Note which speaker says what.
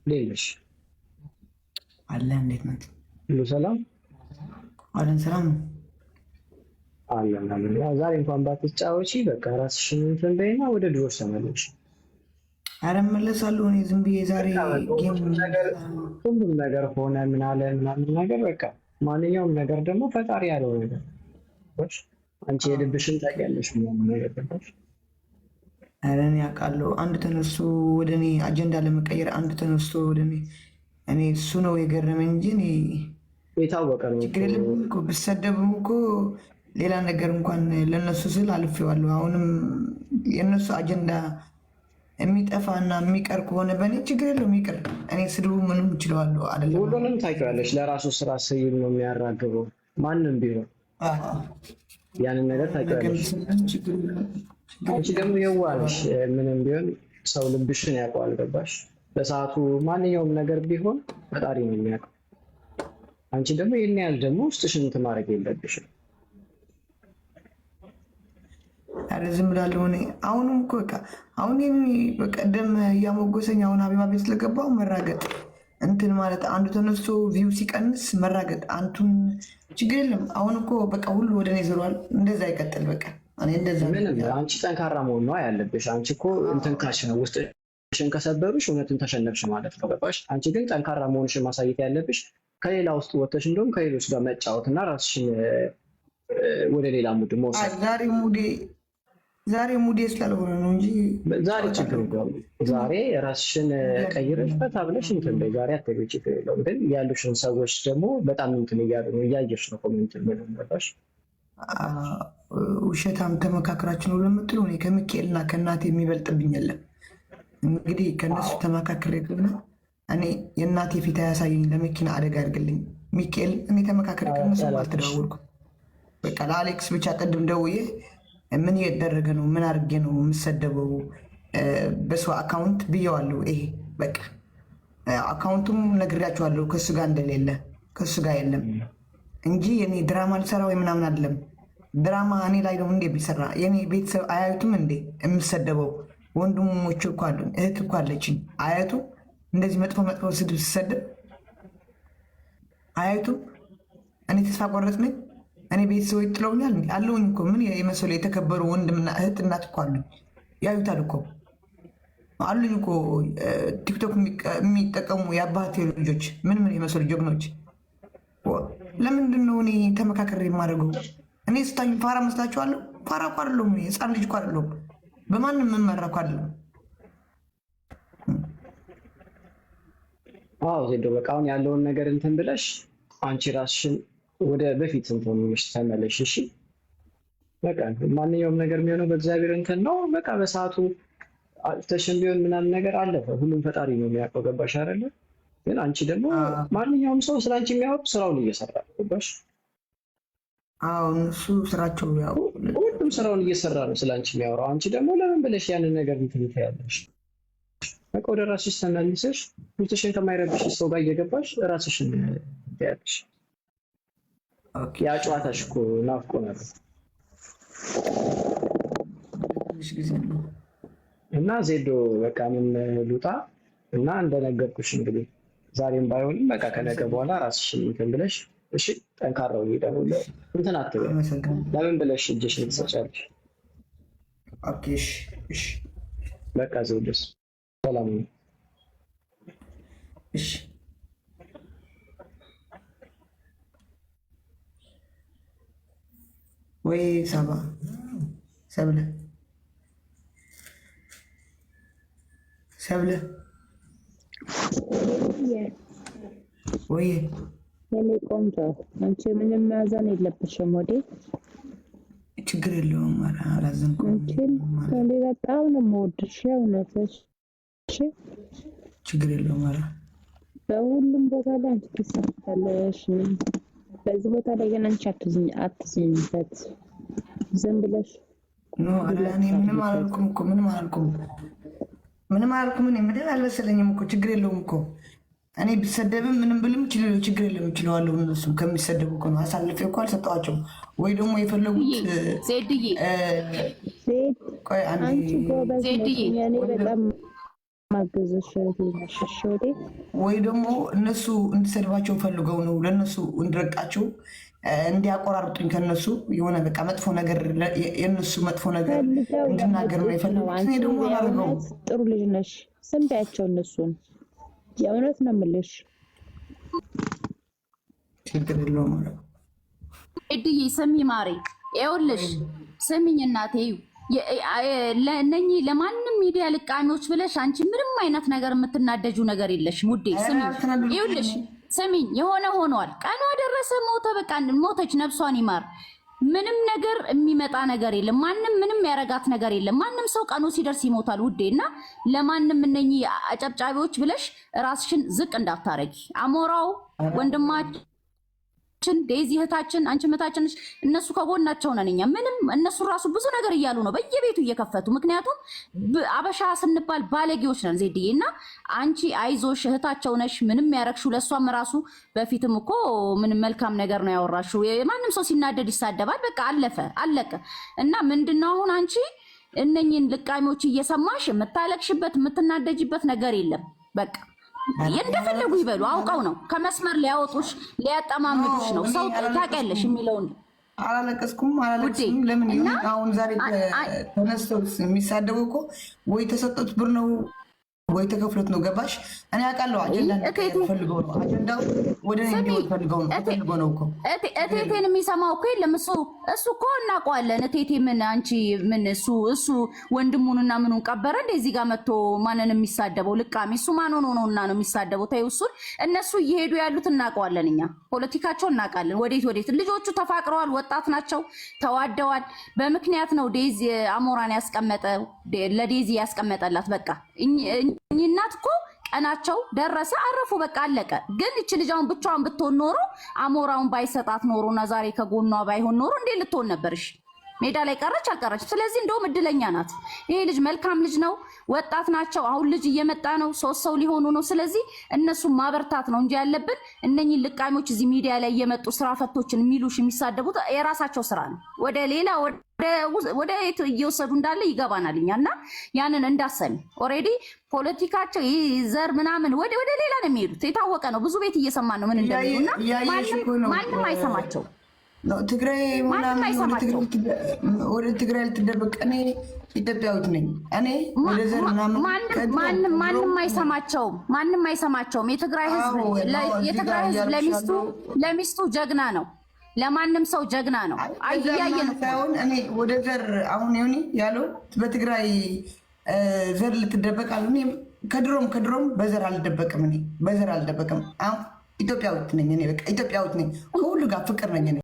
Speaker 1: ሌሎች
Speaker 2: አለ እንዴት ናት?
Speaker 1: ሁሉ ሰላም
Speaker 2: አለን ሰላም ነው
Speaker 1: አለን። ያው ዛሬ እንኳን ባትጫወቺ በቃ ራስሽን እንትን በይና ወደ ድሮሽ ተመለሽ።
Speaker 2: አረ እመለሳለሁ። እኔ ዝም ብዬ ዛሬ ጌም
Speaker 1: ሁሉም ነገር ሆነ ምን አለ ምናምን ነገር በቃ ማንኛውም ነገር ደግሞ ፈጣሪ ያለው ነገር ወሽ አንቺ የልብሽን ታውቂያለሽ ምናምን ነገር ገባሽ?
Speaker 2: አረ እኔ አውቃለሁ። አንድ ተነስቶ ወደ እኔ አጀንዳ ለመቀየር አንድ ተነስቶ ወደ እኔ እሱ ነው የገረመኝ እንጂ እኔ
Speaker 1: የታወቀ ነው።
Speaker 2: ችግር የለም እኮ ብሰደብም እኮ ሌላ ነገር እንኳን ለነሱ ስል አልፌዋለሁ። አሁንም የነሱ አጀንዳ የሚጠፋና የሚቀር ከሆነ በእኔ ችግር የለውም ይቅር። እኔ ስድቡ ምንም እችለዋለሁ አይደለም።
Speaker 1: ሁሉንም ታውቂዋለሽ። ለራሱ ስራ ሲል ነው የሚያራግበው ማንም ቢሆን ያንን ነገር ታውቂዋለሽ። አንቺ ደግሞ የዋልሽ ምንም ቢሆን ሰው ልብሽን ያውቀዋል። ገባሽ? በሰዓቱ ማንኛውም ነገር ቢሆን ፈጣሪ ነው የሚያውቀው። አንቺ ደግሞ ይሄን ያህል ደግሞ ውስጥሽን እንትን ማድረግ የለብሽም።
Speaker 2: አረ ዝም ብላለሁ እኔ አሁንም እኮ በቃ አሁን በቀደም እያሞገሰኝ አሁን ሀቢባ ቤት ስለገባው መራገጥ እንትን ማለት አንዱ ተነስቶ ቪው ሲቀንስ መራገጥ አንቱን ችግር የለም። አሁን እኮ በቃ ሁሉ ወደ እኔ ዞሯል። እንደዛ ይቀጥል በቃ እኔ እንደዛ
Speaker 1: ምንም አንቺ ጠንካራ መሆን ነው ያለብሽ። አንቺ እኮ እንትን ካሽ ነው ውስጥሽን ከሰበሩሽ እውነትን ተሸነፍሽ ማለት ነው። ገባሽ? አንቺ ግን ጠንካራ መሆንሽን ማሳየት ያለብሽ ከሌላ ውስጥ ወጥተሽ እንደውም ከሌሎች ጋር መጫወትና ራስሽን ወደ ሌላ ሙድ መውሰድ።
Speaker 2: ዛሬ ሙዴ ስላልሆነ ነው እንጂ
Speaker 1: ዛሬ ችግር የለውም። ዛሬ ራስሽን ቀይረሽ ፈታ ብለሽ እንትን በይ። ዛሬ አትበይ፣ ችግር የለውም። ግን ያሉሽን ሰዎች ደግሞ በጣም እንትን እያሉ ነው፣ እያየሽ ነው ኮሜንት ምንበታሽ
Speaker 2: ውሸታም ተመካክራችሁ ነው ለምትሉ እኔ ከሚካኤልና ከእናቴ የሚበልጥብኝ የለም። እንግዲህ ከእነሱ ተመካክሬ ከሆነ እኔ የእናቴ ፊት አያሳየኝ ለመኪና አደጋ አድርግልኝ ሚካኤል። እኔ ተመካክሬ ከእነሱ አልተደዋወልኩም። በቃ ለአሌክስ ብቻ ቅድም ደውዬ ምን እየተደረገ ነው? ምን አድርጌ ነው የምሰደበው? በሰው አካውንት ብየዋለሁ። ይሄ በቃ አካውንቱም ነግሬያቸዋለሁ ከሱ ጋር እንደሌለ ከሱ ጋር የለም እንጂ የኔ ድራማ ልሰራ ወይ ምናምን አይደለም። ድራማ እኔ ላይ ነው እንዴ ቢሰራ? የኔ ቤተሰብ አያዩትም እንዴ የምሰደበው? ወንድሞች እኮ አሉኝ፣ እህት እኮ አለችኝ። አያቱ እንደዚህ መጥፎ ስድብ ሲሰደብ አያዩትም? እኔ ተስፋ ቆረጥ ነኝ? እኔ ቤተሰቦች ጥለውኛል አለውኝ እኮ ምን የመሰሉ የተከበሩ ወንድምና እህት እናት እኮ አሉኝ። ያዩታል እኮ አሉኝ እኮ ቲክቶክ የሚጠቀሙ የአባቴ ልጆች ምን የመሰሉ ጀግኖች። ለምንድን ነው እኔ ተመካከር የማደርገው? እኔ ስታኝ ፋራ መስላችኋለሁ? ፋራ እኮ አይደለሁም። ህፃን ልጅ እኮ አይደለሁም። በማንም የምመራ እኮ አይደለሁም።
Speaker 1: አዎ ዜዶ በቃ አሁን ያለውን ነገር እንትን ብለሽ አንቺ ራስሽን ወደ በፊት እንትንሽ ተመለሽ። እሺ በቃ ማንኛውም ነገር የሚሆነው በእግዚአብሔር እንትን ነው። በቃ በሰዓቱ አልተሽም ቢሆን ምናምን ነገር አለፈ። ሁሉም ፈጣሪ ነው የሚያውቀው። ገባሽ አይደለ? ግን አንቺ ደግሞ ማንኛውም ሰው ስላንቺ የሚያውቅ ስራውን እየሰራ ገባሽ?
Speaker 2: አዎ እነሱ ስራቸው ያው
Speaker 1: ሁሉም ስራውን እየሰራ ነው ስላንቺ የሚያወራው። አንቺ ደግሞ ለምን ብለሽ ያንን ነገር እንትን ትያለሽ? በቃ ወደ ራስሽ ተመልሰሽ ውስጥሽን ከማይረብሽ ሰው ጋር እየገባሽ ራስሽን ትያለሽ። ያ ጨዋታሽ እኮ ናፍቆ ነበር እና ዜዶ በቃ ምን ልውጣ እና እንደነገርኩሽ እንግዲህ ዛሬም ባይሆንም በቃ ከነገ በኋላ ራስሽን እንትን ብለሽ እሺ፣ ጠንካራው ይደውል እንትን አትበይ። ለምን ብለሽ እጅሽን ትሰጫለሽ?
Speaker 2: ኦኬ እሺ
Speaker 1: በቃ ዜዶስ ሰላም ነው።
Speaker 2: እሺ ወይ ሰብለ ወይ
Speaker 3: የኔ ቆንጆ አንቺ ምንም ማዘን የለብሽም። ወዴ
Speaker 2: ችግር የለውም። አላዘንኩም።
Speaker 3: እኔ በጣም ነው የምወድሽ። እውነትሽ
Speaker 2: ችግር የለውም።
Speaker 3: በሁሉም ቦታ ላይ አንቺ ትሳካለሽ። በዚህ ቦታ ላይ ግን አንቺ አትዝኝበት። ዝም ብለሽ
Speaker 2: ነው እኔ ምንም አላልኩም እኮ ምንም አላልኩም። እኔ ምንም አልመሰለኝም እኮ ችግር የለውም እኮ እኔ ብሰደብም ምንም ብልም ችግር የለም እችለዋለሁ። እነሱ ከሚሰደቡ እኮ ነው አሳልፌ እኮ አልሰጠኋቸውም። ወይ ደግሞ የፈለጉት
Speaker 3: ዜድዬ
Speaker 2: ቆይ አንዴ
Speaker 3: አንቺ ጎበዝ ነሽ። እኔ በጣም ማገዝሽ ለሽሽውዴ
Speaker 2: ወይ ደግሞ እነሱ እንድሰድባቸው ፈልገው ነው ለነሱ እንድረቃቸው እንዲያቆራርጡኝ ከነሱ የሆነ በቃ መጥፎ ነገር የነሱ መጥፎ ነገር እንድናገር ነው የፈለጉት። እኔ ደግሞ አላረገው።
Speaker 3: ጥሩ ልጅ ነሽ፣ ስም ቢያቸው እነሱን የእውነት ነው የምልሽ።
Speaker 2: ችግር የለውም
Speaker 4: እድዬ ስሚ ማሬ፣ ይኸውልሽ ስሚኝ እናቴ፣ ለነኚህ ለማንም ሚዲያ ልቃሚዎች ብለሽ አንቺ ምንም አይነት ነገር የምትናደጁ ነገር የለሽም ውዴ። ስሚኝ ይኸውልሽ ስሚኝ፣ የሆነ ሆኗል፣ ቀኗ ደረሰ፣ ሞተ፣ በቃ ሞተች፣ ነፍሷን ይማር። ምንም ነገር የሚመጣ ነገር የለም። ማንም ምንም ያረጋት ነገር የለም። ማንም ሰው ቀኑ ሲደርስ ይሞታል ውዴ። እና ለማንም እነኚህ አጨብጫቢዎች ብለሽ ራስሽን ዝቅ እንዳታረጊ። አሞራው ወንድማችን ዴዚ እህታችን፣ አንቺ እህታችን፣ እነሱ ከጎናቸው ነን እኛ። ምንም እነሱ ራሱ ብዙ ነገር እያሉ ነው በየቤቱ እየከፈቱ። ምክንያቱም አበሻ ስንባል ባለጌዎች ነን ዜድዬ። እና አንቺ አይዞሽ እህታቸው ነሽ። ምንም ያረግሽው ለእሷም ራሱ በፊትም እኮ ምንም መልካም ነገር ነው ያወራሽው። ማንም ሰው ሲናደድ ይሳደባል። በቃ አለፈ አለቀ። እና ምንድነው አሁን አንቺ እነኝን ልቃሚዎች እየሰማሽ የምታለቅሽበት የምትናደጅበት ነገር የለም። በቃ እንደፈለጉ ይበሉ። አውቀው ነው ከመስመር ሊያወጡሽ ሊያጠማምዱሽ ነው። ሰው ታውቂያለሽ የሚለውን
Speaker 2: አላለቀስኩም። ለምን ይሁን አሁን ዛሬ ተነስተው የሚሳደቡ እኮ ወይ ተሰጡት ብር ነው ወይ ተከፍሎት ነው። ገባሽ? እኔ አውቃለሁ። አጀንዳው ፈልገው ነው። አጀንዳው ወደ እኔ ፈልገው ነው እኮ
Speaker 4: እቴቴን የሚሰማው እኮ የለም። እሱ እኮ እናውቀዋለን። እቴቴ ምን አንቺ ምን እሱ ወንድሙንና ምኑን ቀበረ እንደዚህ ጋር መጥቶ ማንን የሚሳደበው ልቃሚ እሱ ማን ሆኖ ነውና ነው የሚሳደበው? ተይው እሱን። እነሱ እየሄዱ ያሉት እናውቀዋለን። እኛ ፖለቲካቸውን እናውቃለን። ወዴት ልጆቹ ተፋቅረዋል፣ ወጣት ናቸው፣ ተዋደዋል። በምክንያት ነው ዴዚ አሞራን ያስቀመጠው ለዴዚ ያስቀመጠላት። በቃ እናት እኮ ቀናቸው ደረሰ፣ አረፉ፣ በቃ አለቀ። ግን እቺ ልጅውን ብቻዋን ብትሆን ኖሮ አሞራውን ባይሰጣት ኖሮና ዛሬ ከጎኗ ባይሆን ኖሮ እንዴ ልትሆን ነበርሽ? ሜዳ ላይ ቀረች አልቀረች። ስለዚህ እንደውም እድለኛ ናት። ይሄ ልጅ መልካም ልጅ ነው። ወጣት ናቸው። አሁን ልጅ እየመጣ ነው። 3 ሰው ሊሆኑ ነው። ስለዚህ እነሱን ማበርታት ነው እንጂ ያለብን እነኚህ ልቃሚዎች እዚህ ሚዲያ ላይ እየመጡ ስራ ፈቶችን የሚሉሽ የሚሳደቡት የራሳቸው ስራ ነው። ወደ ሌላ ወደ የት እየወሰዱ እንዳለ ይገባናል እኛ። እና ያንን እንዳሰሚ ኦልሬዲ ፖለቲካቸው ዘር ምናምን ወደ ሌላ ነው የሚሄዱት። የታወቀ ነው። ብዙ ቤት እየሰማን ነው ምን እንደሚሉና ማንም አይሰማቸው።
Speaker 2: ትግራይ ወደ ትግራይ ልትደበቅ እኔ ኢትዮጵያዊት ነኝ። እኔ ወደ ዘር
Speaker 4: ማንም አይሰማቸውም። የትግራይ ህዝብ ለሚስቱ ጀግና ነው። ለማንም ሰው ጀግና ነው። አያየን
Speaker 2: ሳይሆን እኔ ወደ ዘር አሁን ይሁን ያለው በትግራይ ዘር ልትደበቅ አለ። እኔ ከድሮም በዘር አልደበቅም። እኔ በዘር አልደበቅም። አሁን ኢትዮጵያዊት ነኝ። እኔ በቃ ኢትዮጵያዊት ነኝ። ከሁሉ ጋር ፍቅር ነኝ እኔ